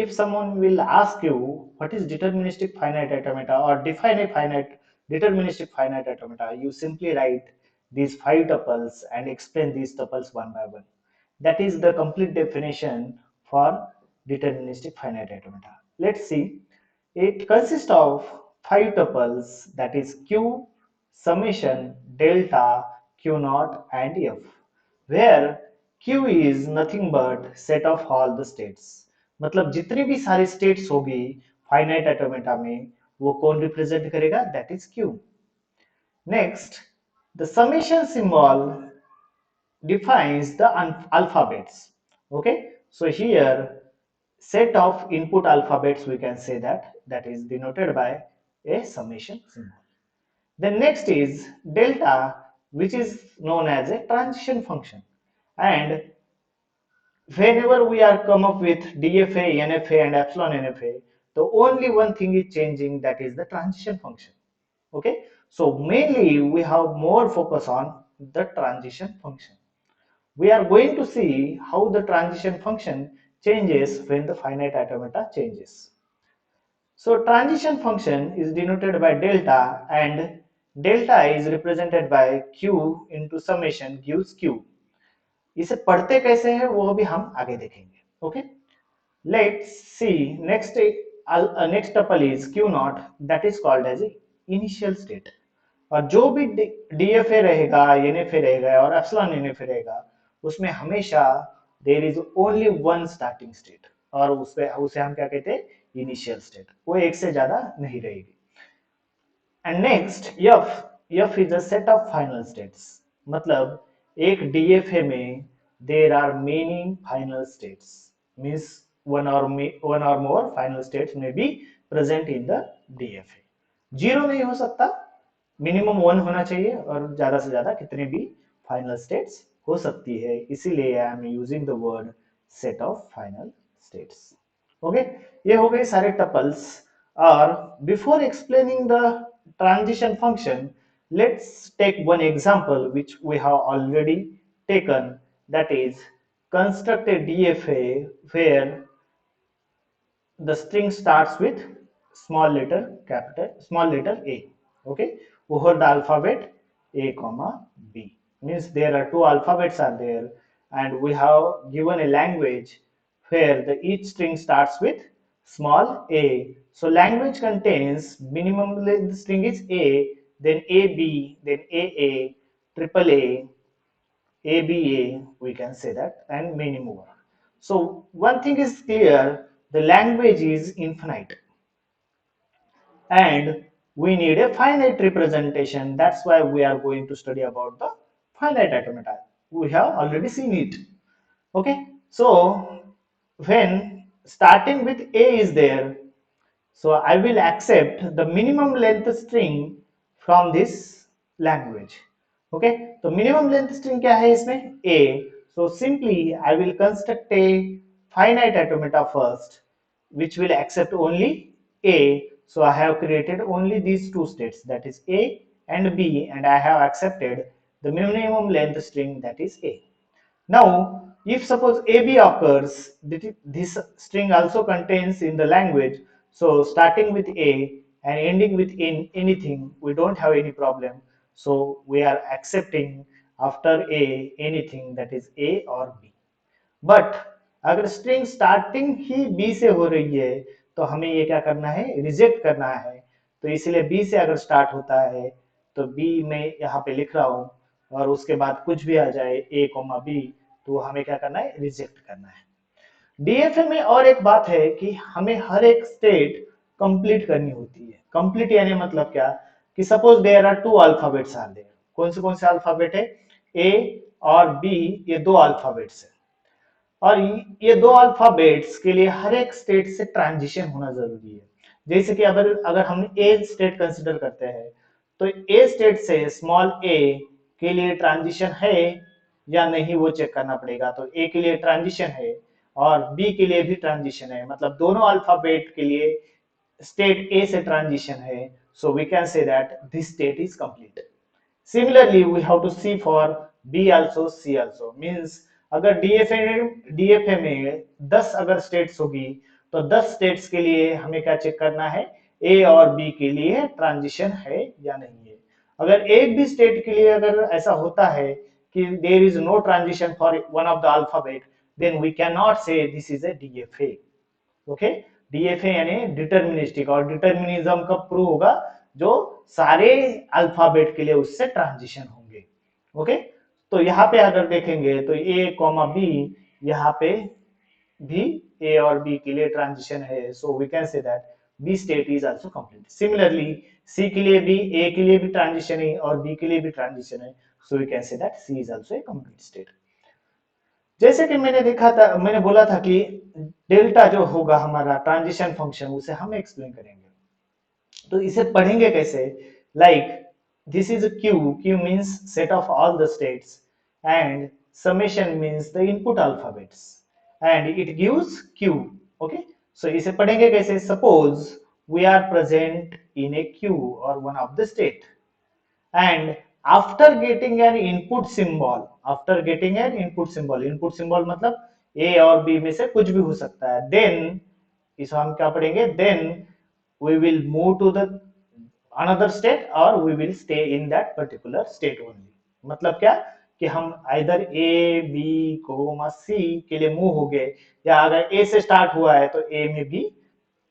if someone will ask you what is deterministic finite automata or define a finite deterministic finite automata, you simply write these 5 tuples and explain these tuples one by one. That is the complete definition for deterministic finite automata. Let's see. It consists of 5 tuples, that is q, summation, delta, q naught and f, where q is nothing but set of all the states. मतलब जितनी भी सारी states होगी finite automata में, वो कौन represent करेगा? That is q. Next, the summation symbol defines the alphabets. Okay, so here set of input alphabets, we can say that is denoted by a summation symbol. Then next is delta, which is known as a transition function, and whenever we are come up with dfa, nfa and epsilon nfa, the only one thing is changing, that is the transition function. Okay, so mainly we have more focus on the transition function. We are going to see how the transition function changes when the finite automata changes. So transition function is denoted by delta, and delta is represented by q into summation gives q. इसे पढ़ते कैसे हैं वो भी हम आगे देखेंगे. Okay, let's see. Next next tuple is q not, that is called as initial state. और जो भी डीएफए रहेगा, एनएफए रहेगा और एप्सिलॉन एनएफए रहेगा, उसमें हमेशा there is only one starting state, और उसे हम क्या कहते हैं? Initial state. वो एक से ज्यादा नहीं रहेगी. And next F is a set of final states. मतलब एक डीएफए में there are many final states, means one और मोर फाइनल स्टेट्स में be present in the DFA. Zero नहीं हो सकता, मिनिमम 1 होना चाहिए, और ज्यादा से ज्यादा कितने भी फाइनल स्टेट्स हो सकती है. इसीलिए I am using the word set of final states. Okay, ये हो गए सारे टपल्स. और before explaining the transition function, let's take one example which we have already taken, that is construct a DFA where the string starts with small letter a. Okay, over the alphabet a comma b, means there are 2 alphabets are there, and we have given a language where the each string starts with small a. So language contains minimum length string is a, then ab, then aa, triple a, ABA, we can say that, and many more. So one thing is clear, the language is infinite, and we need a finite representation. That's why we are going to study about the finite automata. We have already seen it. Okay, so when starting with A is there, so I will accept the minimum length string from this language. Okay, so minimum length string क्या है इसमें? A. So simply I will construct a finite automata first, which will accept only A. So I have created only these 2 states, that is A and B, and I have accepted the minimum length string, that is A. Now, if suppose AB occurs, this string also contains in the language. So starting with A and ending with anything, we don't have any problem. So we are accepting after A anything, that is A or B. But अगर string starting ही B से हो रही है, तो हमें ये क्या करना है? रिजेक्ट करना है. तो इसलिए बी से अगर स्टार्ट होता है, तो बी में यहाँ पे लिख रहा हूं, और उसके बाद कुछ भी आ जाए ए कोमा बी, तो हमें क्या करना है? रिजेक्ट करना है. डीएफए में और एक बात है कि हमें हर एक स्टेट कंप्लीट करनी होती है. कंप्लीट यानी मतलब क्या? कि suppose there are 2 alphabets are there. कौन से अल्फाबेट है? ए और बी, ये 2 अल्फाबेट्स है. और ये 2 अल्फाबेट्स के लिए हर एक स्टेट से ट्रांजिशन होना जरूरी है. जैसे कि अगर हम ए स्टेट कंसिडर करते हैं, तो ए स्टेट से स्मॉल ए के लिए ट्रांजिशन है या नहीं, वो चेक करना पड़ेगा. तो ए के लिए ट्रांजिशन है और बी के लिए भी ट्रांजिशन है, मतलब दोनों अल्फाबेट के लिए स्टेट ए से ट्रांजिशन है. So we can say that this state is complete. Similarly, we have to see for B also, C also. Means अगर डीएफए में 10 अगर स्टेट्स होगी, तो 10 स्टेट्स के लिए हमें क्या चेक करना है, ए और बी के लिए ट्रांजिशन है या नहीं है। अगर एक भी स्टेट के लिए अगर ऐसा होता है कि there is no transition for one of the alphabet, then we can not say this is a DFA. Okay, DFA यानी डिटर्मिनिस्टिक, और डिटर्मिनिज्म कब प्रूव होगा, जो सारे अल्फाबेट के लिए उससे ट्रांजिशन होंगे। ओके, तो यहाँ पे अगर देखेंगे तो ए कॉमा बी, यहाँ पे भी ए और बी के लिए ट्रांजिशन है, so we can say that B state is also complete. Similarly C के लिए भी, ए के लिए भी ट्रांजिशन है और बी के लिए भी ट्रांजिशन है, so we can say that C is also a complete state. जैसे कि मैंने देखा था, मैंने बोला था कि डेल्टा जो होगा हमारा ट्रांजिशन फंक्शन, उसे हम एक्सप्लेन करेंगे। तो इसे पढ़ेंगे कैसे, like this is Q, Q means set of all the states, and summation means the input alphabets, and it gives Q. Okay, so इसे पढ़ेंगे कैसे, suppose we are present in a Q और one of the state, and after getting an input symbol, after getting an input symbol मतलब a और b में से कुछ भी हो सकता है, then इसे हम क्या पढ़ेंगे, then we will move to the another state or we will stay in that particular state only। मतलब क्या कि हम इधर a b कोमा c के लिए मूव हो गए, या अगर a से स्टार्ट हुआ है तो a में भी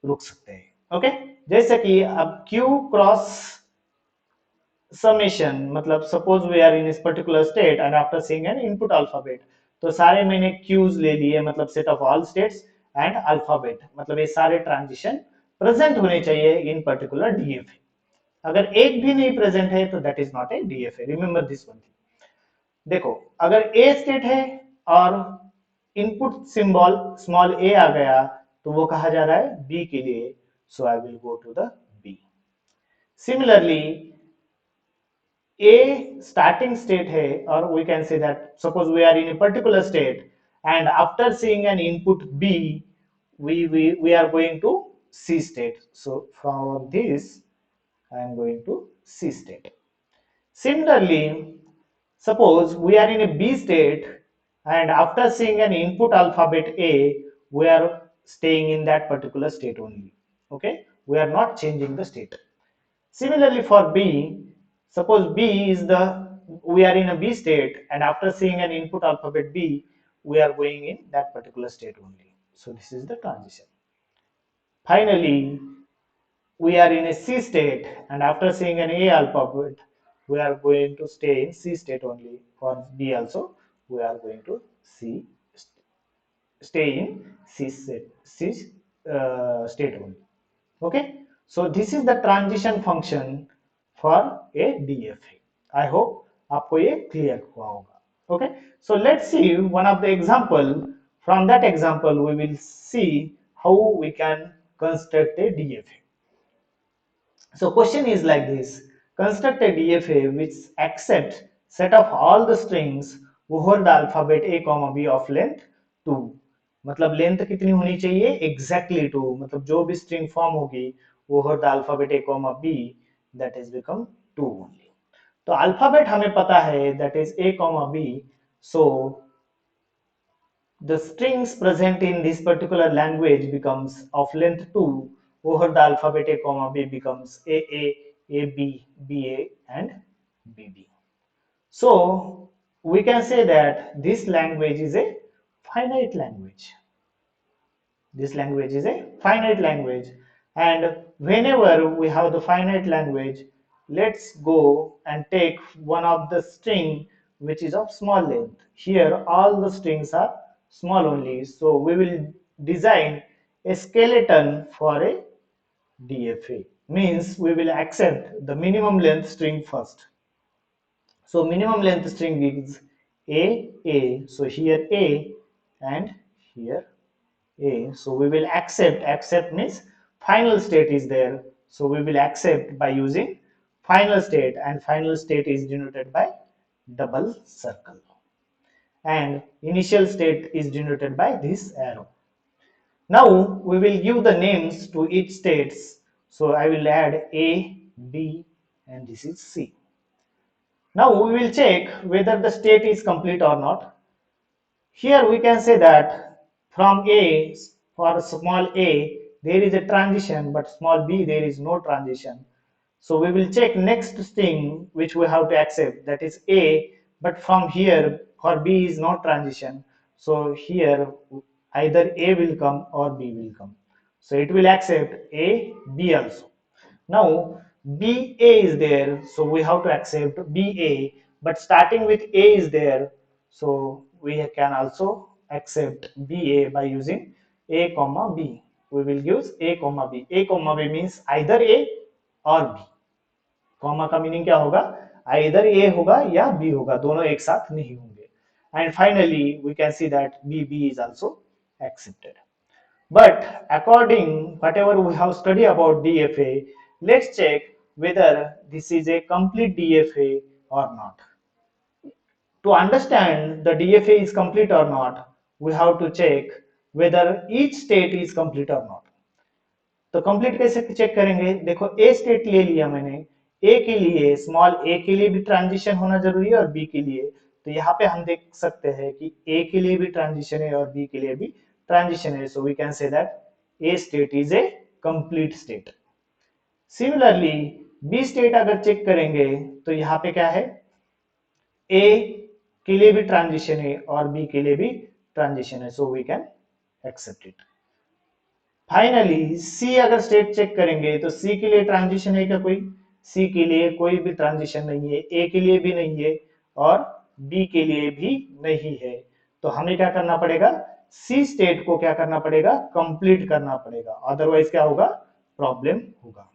रुक सकते हैं। ओके, जैसे कि अब q क्रॉस summation मतलब suppose we are in this particular state and after seeing an input alphabet, तो सारे मैंने क्यूज ले लिए, मतलब set of all states and alphabet, मतलब ये सारे ट्रांजिशन प्रेजेंट होने चाहिए इन पर्टिकुलर डीएफए। अगर एक भी नहीं प्रेजेंट है तो that is not a DFA, remember this one thing. देखो, अगर ए स्टेट है और इनपुट सिंबल स्मॉल ए आ गया, तो वो कहा जा रहा है बी के लिए, so I will go to the B. Similarly a starting state hai, or we can say that suppose we are in a particular state and after seeing an input b, we are going to c state, so from this I am going to c state. Similarly, suppose we are in a b state and after seeing an input alphabet a, we are staying in that particular state only. Okay, we are not changing the state. Similarly for B, suppose B is we are in a B state and after seeing an input alphabet B, we are going in that particular state only. So this is the transition. Finally, we are in a C state and after seeing an A alphabet, we are going to stay in C state only. For B also, we are going to stay in C state only. Okay, so this is the transition function for a DFA. I hope आपको ये clear हुआ होगा. Okay, so let's see one of the example. From that example, we will see how we can construct a DFA. So question is like this: construct a DFA which accepts set of all the strings over the alphabet a comma b of length 2। मतलब length कितनी होनी चाहिए, exactly 2, मतलब जो भी string form होगी over the alphabet a comma b, that is become 2 only। तो alphabet हमें पता है that is a comma b, so the strings present in this particular language becomes of length 2 over the alphabet a comma b becomes a b, ba and bb. So we can say that this language is a finite language. This language is a finite language, and whenever we have the finite language, let's go and take one of the string which is of small length. Here all the strings are small only, so we will design a skeleton for a DFA, means we will accept the minimum length string first. So minimum length string is a, so here a and here a, so we will accept means final state is there, so we will accept by using final state, and final state is denoted by double circle, and initial state is denoted by this arrow. Now we will give the names to each states, so I will add a, b and this is c. Now we will check whether the state is complete or not. Here we can say that from A for small a there is a transition, but small b there is no transition. So we will check next thing which we have to accept, that is a, but from here for b is not transition. So here either a will come or b will come. So it will accept a, b also. Now BA is there, so we have to accept BA, but starting with A is there, so we can also accept BA by using A comma B. We will use A comma B. A comma B means either A or B. Comma का meaning क्या होगा, either ए होगा या B होगा, दोनों एक साथ नहीं होंगे. And finally we can see that B B is also accepted. But according whatever we have studied about DFA, let's check whether this is a complete DFA or not. To understand the DFA is complete or not, we have to check whether each state is complete or not. तो complete कैसे check करेंगे, देखो ए state ले लिया मैंने, ए के लिए small ए के लिए भी ट्रांजिशन होना जरूरी है और बी के लिए, तो यहाँ पे हम देख सकते हैं कि ए के लिए भी ट्रांजिशन है और बी के लिए भी ट्रांजिशन है. So we can say that A state is a complete state. Similarly B state अगर चेक करेंगे तो यहाँ पे क्या है, ए के लिए भी ट्रांजिशन है और बी के लिए भी ट्रांजिशन है, so we can accept it. Finally C अगर स्टेट चेक करेंगे तो सी के लिए ट्रांजिशन है क्या, कोई सी के लिए कोई भी ट्रांजिशन नहीं है, ए के लिए भी नहीं है और बी के लिए भी नहीं है. तो हमें क्या करना पड़ेगा, सी स्टेट को क्या करना पड़ेगा, कंप्लीट करना पड़ेगा, अदरवाइज क्या होगा, प्रॉब्लम होगा.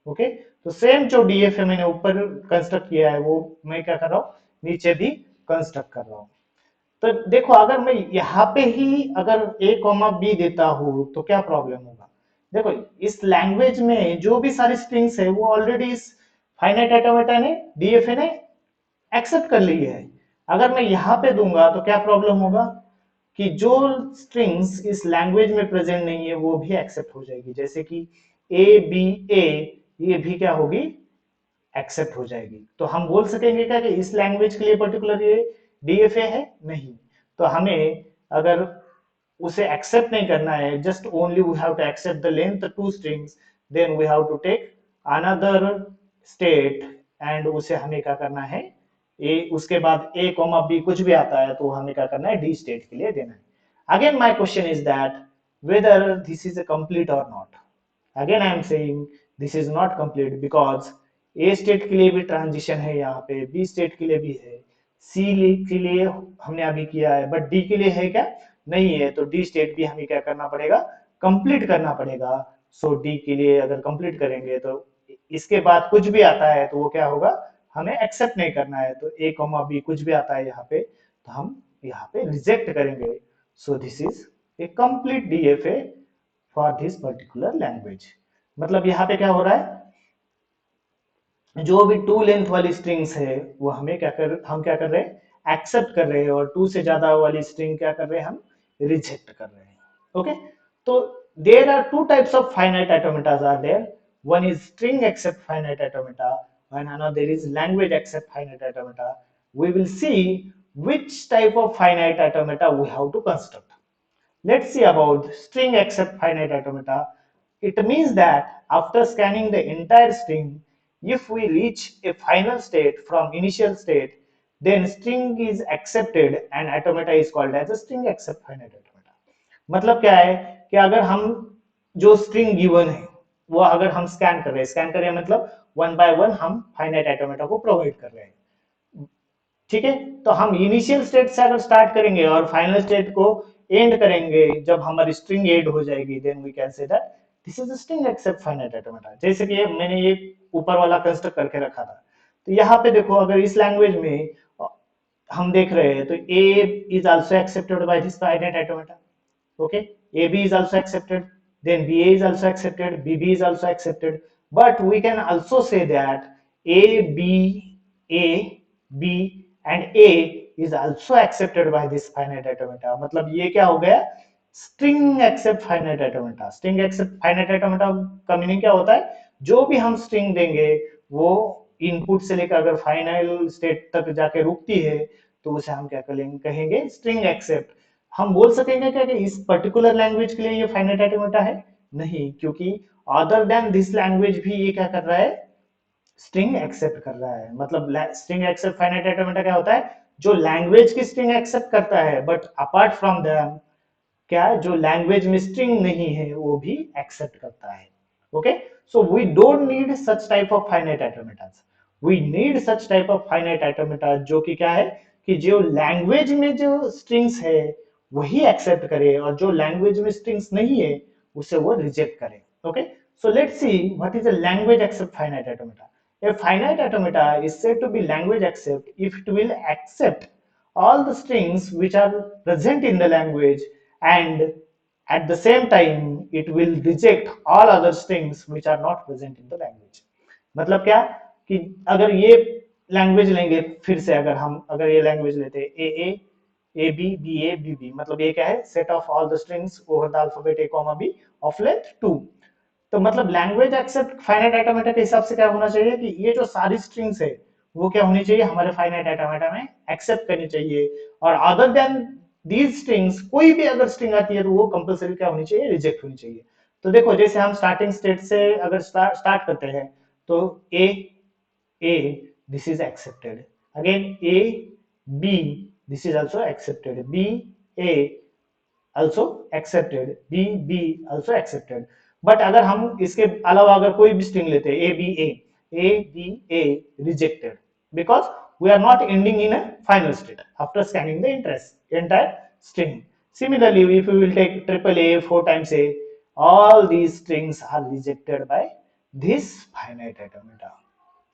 ओके, तो सेम जो डीएफए मैंने ऊपर कंस्ट्रक्ट किया है वो मैं क्या कर रहा हूँ, नीचे भी कंस्ट्रक्ट कर रहा हूँ. तो देखो अगर मैं यहाँ पे ही अगर ए कॉमा बी देता हूं तो क्या प्रॉब्लम होगा. देखो इस लैंग्वेज में जो भी सारी स्ट्रिंग्स है वो ऑलरेडी इस फाइनाइट ऑटोमेटा ने, डीएफए ने एक्सेप्ट कर ली है. अगर मैं यहाँ पे दूंगा तो क्या प्रॉब्लम होगा कि जो स्ट्रिंग्स इस लैंग्वेज में प्रेजेंट नहीं है वो भी एक्सेप्ट हो जाएगी, जैसे कि ए बी ए, ये भी क्या होगी, एक्सेप्ट हो जाएगी. तो हम बोल सकेंगे क्या कि इस लैंग्वेज के लिए पर्टिकुलर ये डीएफए है, नहीं. तो हमें अगर उसे एक्सेप्ट नहीं करना है, just only we have to accept the length two strings, then we have to take another state and उसे हमें क्या करना है, ए उसके बाद ए कॉमा बी कुछ भी आता है तो हमें क्या करना है, डी स्टेट के लिए देना है. Again my question is that whether this is a complete or not. Again I am saying this is not complete because A state के लिए भी ट्रांजिशन है, यहाँ पे बी स्टेट के लिए भी है, सी के लिए हमने अभी किया है, बट डी के लिए है क्या, नहीं है. तो डी स्टेट भी हमें क्या करना पड़ेगा, कंप्लीट करना पड़ेगा. सो डी के लिए अगर कंप्लीट करेंगे तो इसके बाद कुछ भी आता है तो वो क्या होगा, हमें एक्सेप्ट नहीं करना है. तो ए कॉमा बी कुछ भी आता है यहाँ पे तो हम यहाँ पे रिजेक्ट करेंगे. So this is a complete DFA for this particular language. मतलब यहाँ पे क्या हो रहा है, जो भी टू लेंथ वाली स्ट्रिंग्स है वो हमें हम क्या कर रहे हैं, एक्सेप्ट कर रहे हैं, और टू से ज्यादा वाली स्ट्रिंग क्या कर रहे हैं, हम रिजेक्ट कर रहे हैं. ओके, तो there are two types of finite automatas are there. One is string accept finite automata and another is language accept finite automata. We will see which type of finite automata we have to construct. Let's see about string accept finite automata. It means that after scanning the entire string, if we reach a final state from initial state, then string is accepted and automata is called as a string accept finite automata. मतलब क्या है कि अगर हम जो string given है वो अगर हम स्कैन कर रहे हैं, स्कैन कर रहे हैं मतलब वन बाय वन हम फाइनाइट ऑटोमेटा को प्रोवाइड कर रहे हैं. ठीक है, तो हम इनिशियल स्टेट से अगर स्टार्ट करेंगे और फाइनल स्टेट को एंड करेंगे जब हमारी स्ट्रिंग एंड हो जाएगी, then we can say that this is a string accept finite automata. जैसे कि मैंने ये ऊपर वाला कंस्ट्रक्ट करके रखा था, तो यहाँ पे देखो अगर इस लैंग्वेज में हम देख रहे हैं तो A is also accepted by this finite automata. Okay, A B is also accepted, then BA is also accepted, BB is also accepted, but we can also say that A, B and A is also accepted by this finite automata. मतलब ये क्या हो गया, string accept finite automata. String accept finite automata का meaning क्या होता है, जो भी हम string देंगे वो इनपुट से लेकर अगर फाइनल स्टेट तक जाके रुकती है तो उसे हम क्या कहेंगे, स्ट्रिंग एक्सेप्ट. हम बोल सकेंगे क्या कि इस पर्टिकुलर लैंग्वेज के लिए ये फाइनाइट ऑटोमेटा है? नहीं, क्योंकि अदर देन दिस लैंग्वेज भी ये क्या कर रहा है, स्ट्रिंग एक्सेप्ट कर रहा है। मतलब स्ट्रिंग एक्सेप्ट फाइनाइट ऑटोमेटा क्या होता है, जो लैंग्वेज की स्ट्रिंग एक्सेप्ट करता है, बट अपार्ट फ्रॉम दैम क्या है, जो लैंग्वेज में स्ट्रिंग नहीं है वो भी एक्सेप्ट करता है। Okay, so we don't need such type of finite automatas, we need such type of finite automata जो कि क्या है, कि जो लैंग्वेज में जो स्ट्रिंग्स है वही एक्सेप्ट करे, और जो लैंग्वेज में स्ट्रिंग्स नहीं है उसे वो रिजेक्ट करे। Okay, so let's see what is a language accept finite automata. A finite automata is said to be language accept if it will accept all the strings which are present in the language, and at the same time it will reject all other strings which are not present in the language. मतलब क्या, कि अगर ये language लेंगे, फिर से अगर हम अगर ये लैंग्वेज लेते हैं A B B A B B, मतलब ये क्या है, set of all the strings over the alphabet A comma B of length 2। तो मतलब लैंग्वेज एक्सेप्ट फाइनाइट ऑटोमेटा के हिसाब से क्या होना चाहिए, कि ये जो सारी स्ट्रिंग्स है वो क्या होनी चाहिए, हमारे फाइनाइट ऑटोमेटा में एक्सेप्ट करनी चाहिए, और अदर देन दीज स्ट्रिंग्स कोई भी अगर स्ट्रिंग आती है तो वो कंपलसरी क्या होनी चाहिए, रिजेक्ट होनी चाहिए। तो देखो, जैसे हम स्टार्टिंग स्टेट से अगर स्टार्ट करते हैं, तो ए this is accepted, again a b this is also accepted, b a also accepted, b b also accepted। But अगर हम इसके अलावा अगर कोई भी स्ट्रिंग लेते हैं A B A rejected, because we are not ending in a final state after scanning the entire string. Similarly, if we will take triple A, 4 times A, all these strings are rejected by this finite automata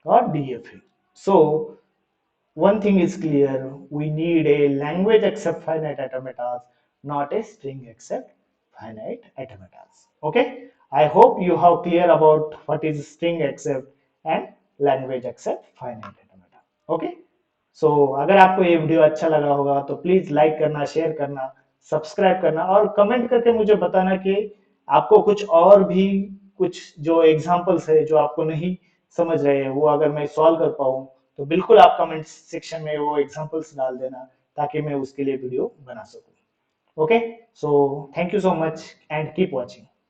or DFA. So one thing is clear, we need a language accept finite automatas, not a string accept finite automatas. Okay, I hope you have clear about what is string accept and language accept finite automata. Okay, so अगर आपको ये video अच्छा लगा होगा तो please like करना, share करना, subscribe करना, और कमेंट करके मुझे बताना कि आपको कुछ और भी कुछ जो एग्जांपल्स है जो आपको नहीं समझ रहे हैं वो अगर मैं सॉल्व कर पाऊँ, तो बिल्कुल आप कमेंट सेक्शन में वो एग्जांपल्स डाल देना, ताकि मैं उसके लिए वीडियो बना सकूं। Okay, so thank you so much and keep watching.